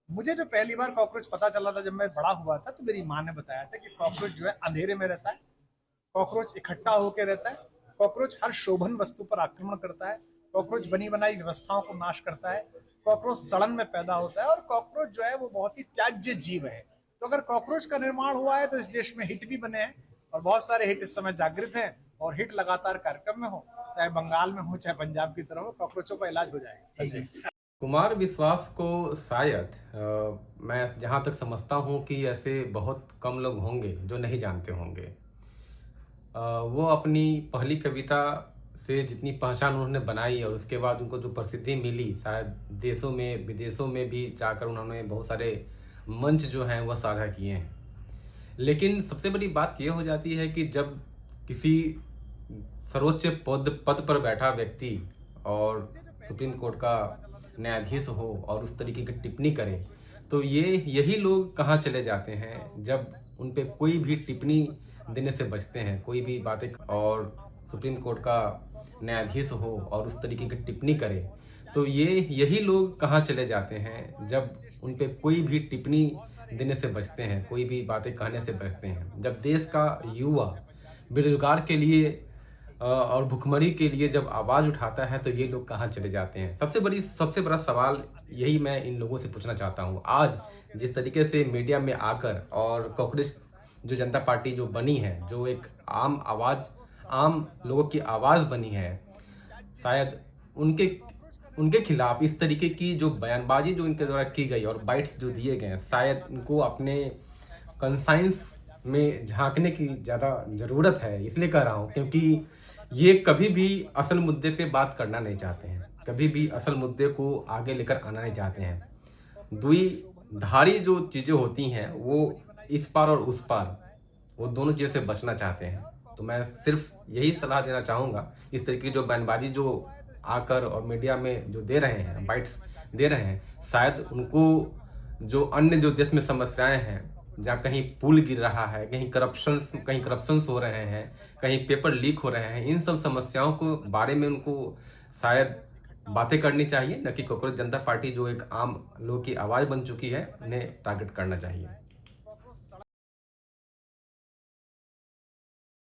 मुझे जो पहली बार कॉकरोच पता चला था जब मैं बड़ा हुआ था, तो मेरी माँ ने बताया था कि कॉकरोच जो है अंधेरे में रहता है। कॉकरोच इकट्ठा होकर रहता है। कॉकरोच हर शोभन वस्तु पर आक्रमण करता है। कॉकरोच बनी बनाई व्यवस्थाओं को नाश करता है। कॉकरोच सड़न में पैदा होता है और कॉकरोच जो है वो बहुत ही त्याज्य जीव है। तो अगर कॉकरोच का निर्माण हुआ है तो इस देश में हिट भी बने हैं, और बहुत सारे हिट इस समय जागृत हैं। और हिट लगातार कार्यक्रम में हो, चाहे बंगाल में हो चाहे पंजाब की तरफ हो, कॉकरोचों का इलाज हो जाएगा। संजय। कुमार विश्वास को शायद मैं जहाँ तक समझता हूँ कि ऐसे बहुत कम लोग होंगे जो नहीं जानते होंगे। वो अपनी पहली कविता से जितनी पहचान उन्होंने बनाई और उसके बाद उनको जो प्रसिद्धि मिली, शायद देशों में विदेशों में भी जाकर उन्होंने बहुत सारे मंच जो हैं वह साझा किए हैं। लेकिन सबसे बड़ी बात यह हो जाती है कि जब किसी सर्वोच्च पद पद पर बैठा व्यक्ति और सुप्रीम कोर्ट का न्यायाधीश हो और उस तरीके की टिप्पणी करे, तो यही लोग कहाँ चले जाते हैं जब उन पे कोई भी टिप्पणी देने से बचते हैं, कोई भी बातें और सुप्रीम कोर्ट का न्यायाधीश हो और उस तरीके की टिप्पणी करे, तो यही लोग कहाँ चले जाते हैं जब उन पे कोई भी टिप्पणी देने से बचते हैं, कोई भी बातें कहने से बचते हैं। जब देश का युवा बेरोजगार के लिए और भुखमरी के लिए जब आवाज़ उठाता है, तो ये लोग कहाँ चले जाते हैं। सबसे बड़ा सवाल यही मैं इन लोगों से पूछना चाहता हूँ। आज जिस तरीके से मीडिया में आकर और कांग्रेस जो जनता पार्टी जो बनी है, जो एक आम लोगों की आवाज़ बनी है, शायद उनके उनके खिलाफ इस तरीके की जो बयानबाजी जो इनके द्वारा की गई और बाइट्स जो दिए गए हैं, शायद इनको अपने कंसाइंस में झांकने की ज़्यादा ज़रूरत है। इसलिए कह रहा हूँ क्योंकि ये कभी भी असल मुद्दे पे बात करना नहीं चाहते हैं, कभी भी असल मुद्दे को आगे लेकर आना नहीं चाहते हैं। दुई धारी जो चीज़ें होती हैं वो इस पार और उस पार, वो दोनों चीज़ों से बचना चाहते हैं। तो मैं सिर्फ यही सलाह देना चाहूँगा, इस तरीके की जो बयानबाजी जो आकर और मीडिया में जो दे रहे हैं, बाइट्स दे रहे हैं, शायद उनको जो अन्य जो देश में समस्याएँ हैं, जहाँ कहीं पुल गिर रहा है, कहीं करप्शंस हो रहे हैं, कहीं पेपर लीक हो रहे हैं, इन सब समस्याओं को बारे में उनको शायद बातें करनी चाहिए, न कि कांग्रेस जनता पार्टी जो एक आम लोगों की आवाज़ बन चुकी है, उन्हें टारगेट करना चाहिए।